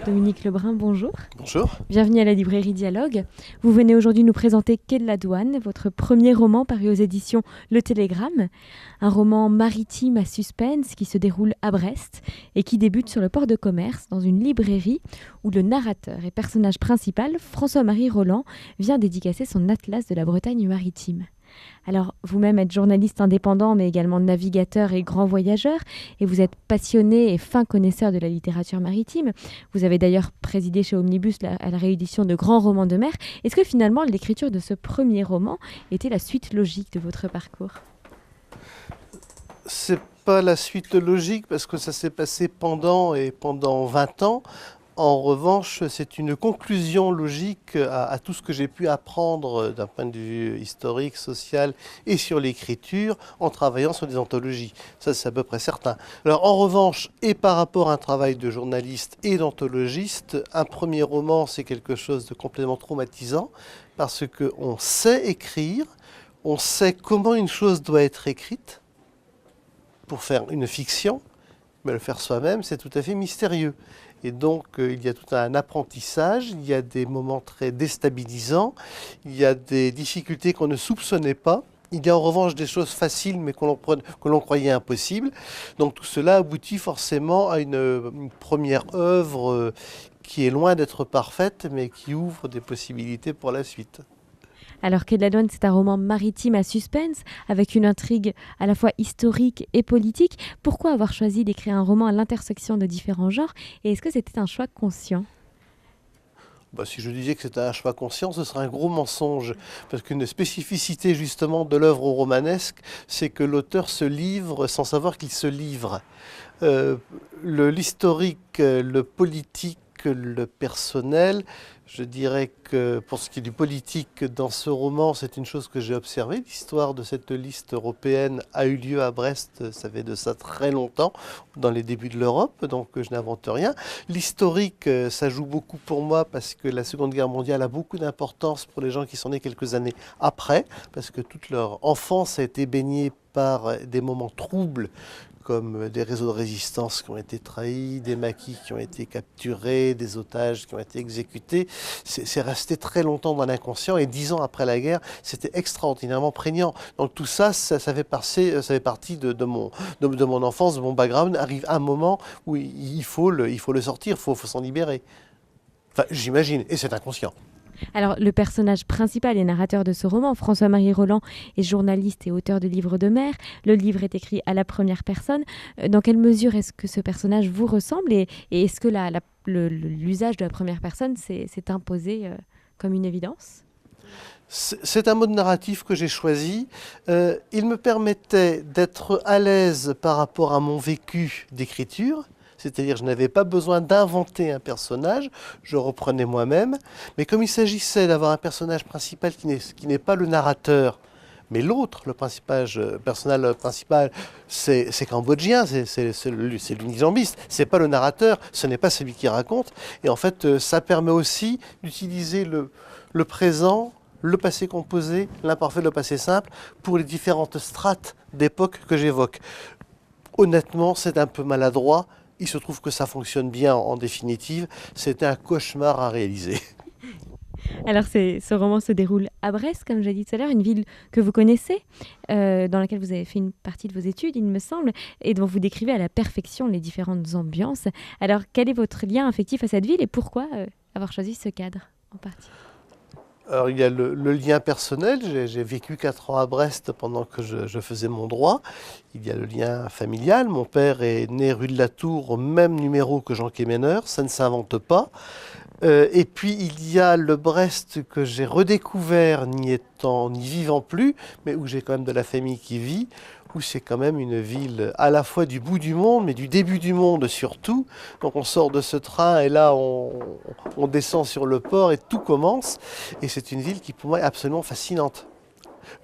Dominique Lebrun, bonjour. Bonjour. Bienvenue à la librairie Dialogue. Vous venez aujourd'hui nous présenter Quai de la Douane, votre premier roman paru aux éditions Le Télégramme. Un roman maritime à suspense qui se déroule à Brest et qui débute sur le port de commerce dans une librairie où le narrateur et personnage principal, François-Marie Roland, vient dédicacer son atlas de la Bretagne maritime. Alors, vous-même êtes journaliste indépendant, mais également navigateur et grand voyageur, et vous êtes passionné et fin connaisseur de la littérature maritime. Vous avez d'ailleurs présidé chez Omnibus à la réédition de grands romans de mer. Est-ce que finalement, l'écriture de ce premier roman était la suite logique de votre parcours ? C'est pas la suite logique parce que ça s'est passé pendant 20 ans. En revanche, c'est une conclusion logique à tout ce que j'ai pu apprendre d'un point de vue historique, social et sur l'écriture en travaillant sur des anthologies. Ça, c'est à peu près certain. Alors, en revanche, et par rapport à un travail de journaliste et d'anthologiste, un premier roman, c'est quelque chose de complètement traumatisant parce qu'on sait écrire, on sait comment une chose doit être écrite pour faire une fiction, mais le faire soi-même, c'est tout à fait mystérieux. Et donc, il y a tout un apprentissage, il y a des moments très déstabilisants, il y a des difficultés qu'on ne soupçonnait pas. Il y a en revanche des choses faciles, mais que l'on croyait impossibles. Donc tout cela aboutit forcément à une première œuvre qui est loin d'être parfaite, mais qui ouvre des possibilités pour la suite. Alors, Quai de la Douane, c'est un roman maritime à suspense, avec une intrigue à la fois historique et politique. Pourquoi avoir choisi d'écrire un roman à l'intersection de différents genres ? Et est-ce que c'était un choix conscient ? Si je disais que c'était un choix conscient, ce serait un gros mensonge. Parce qu'une spécificité justement de l'œuvre romanesque, c'est que l'auteur se livre sans savoir qu'il se livre. L'historique, le politique, le personnel, je dirais que pour ce qui est du politique dans ce roman, c'est une chose que j'ai observée. L'histoire de cette liste européenne a eu lieu à Brest, ça fait de ça très longtemps, dans les débuts de l'Europe, donc je n'invente rien. L'historique, ça joue beaucoup pour moi parce que la Seconde Guerre mondiale a beaucoup d'importance pour les gens qui sont nés quelques années après, parce que toute leur enfance a été baignée par des moments troubles, comme des réseaux de résistance qui ont été trahis, des maquis qui ont été capturés, des otages qui ont été exécutés. C'est resté très longtemps dans l'inconscient et 10 ans après la guerre, c'était extraordinairement prégnant. Donc tout ça, ça fait partie de mon enfance, de mon background. Arrive un moment où il faut le sortir, il faut s'en libérer. Enfin, j'imagine, et c'est inconscient. Alors, le personnage principal et narrateur de ce roman, François-Marie Roland, est journaliste et auteur de livres de mer. Le livre est écrit à la première personne. Dans quelle mesure est-ce que ce personnage vous ressemble et est-ce que l'usage de la première personne s'est imposé comme une évidence ? C'est un mode narratif que j'ai choisi. Il me permettait d'être à l'aise par rapport à mon vécu d'écriture. C'est-à-dire je n'avais pas besoin d'inventer un personnage, je reprenais moi-même. Mais comme il s'agissait d'avoir un personnage principal qui n'est pas le narrateur, mais l'autre, le personnage principal, c'est cambodgien, c'est l'unijambiste, c'est pas le narrateur, ce n'est pas celui qui raconte. Et en fait, ça permet aussi d'utiliser le présent, le passé composé, l'imparfait, le passé simple, pour les différentes strates d'époque que j'évoque. Honnêtement, c'est un peu maladroit. Il se trouve que ça fonctionne bien en définitive. C'était un cauchemar à réaliser. Alors, ce roman se déroule à Brest, comme j'ai dit tout à l'heure, une ville que vous connaissez, dans laquelle vous avez fait une partie de vos études, il me semble, et dont vous décrivez à la perfection les différentes ambiances. Alors, quel est votre lien affectif à cette ville et pourquoi avoir choisi ce cadre en partie ? Alors, il y a le lien personnel. J'ai vécu 4 ans à Brest pendant que je faisais mon droit. Il y a le lien familial. Mon père est né rue de la Tour, au même numéro que Jean Quéméneur. Ça ne s'invente pas. Et puis, il y a le Brest que j'ai redécouvert, n'y vivant plus, mais où j'ai quand même de la famille qui vit, où c'est quand même une ville à la fois du bout du monde, mais du début du monde surtout. Donc on sort de ce train et là on descend sur le port et tout commence. Et c'est une ville qui pour moi est absolument fascinante.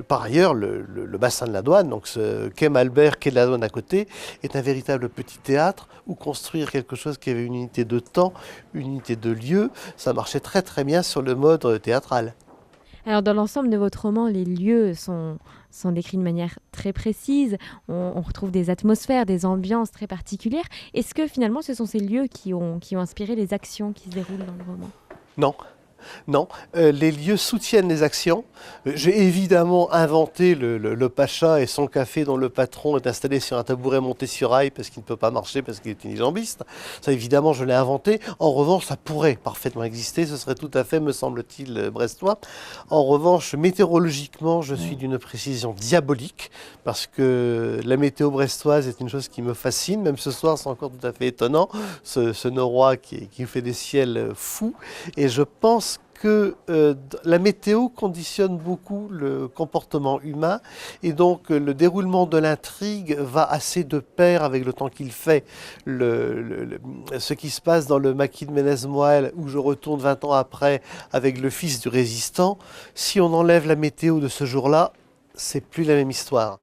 Par ailleurs, le bassin de la Douane, donc ce quai Malbert, quai de la Douane à côté, est un véritable petit théâtre où construire quelque chose qui avait une unité de temps, une unité de lieu, ça marchait très très bien sur le mode théâtral. Alors dans l'ensemble de votre roman, les lieux sont décrits de manière très précise, on retrouve des atmosphères, des ambiances très particulières. Est-ce que finalement ce sont ces lieux qui ont inspiré les actions qui se déroulent dans le roman? Non. Non, les lieux soutiennent les actions. J'ai évidemment inventé le pacha et son café dont le patron est installé sur un tabouret monté sur rail parce qu'il ne peut pas marcher parce qu'il est unijambiste. Ça évidemment je l'ai inventé. En revanche ça pourrait parfaitement exister, ce serait tout à fait me semble-t-il brestois. En revanche météorologiquement je suis d'une précision diabolique parce que la météo brestoise est une chose qui me fascine. Même ce soir c'est encore tout à fait étonnant, ce noroît qui fait des ciels fous. Et je pense que la météo conditionne beaucoup le comportement humain et donc le déroulement de l'intrigue va assez de pair avec le temps qu'il fait. Ce qui se passe dans le maquis de Ménez-Moël où je retourne 20 ans après avec le fils du résistant, si on enlève la météo de ce jour-là, c'est plus la même histoire.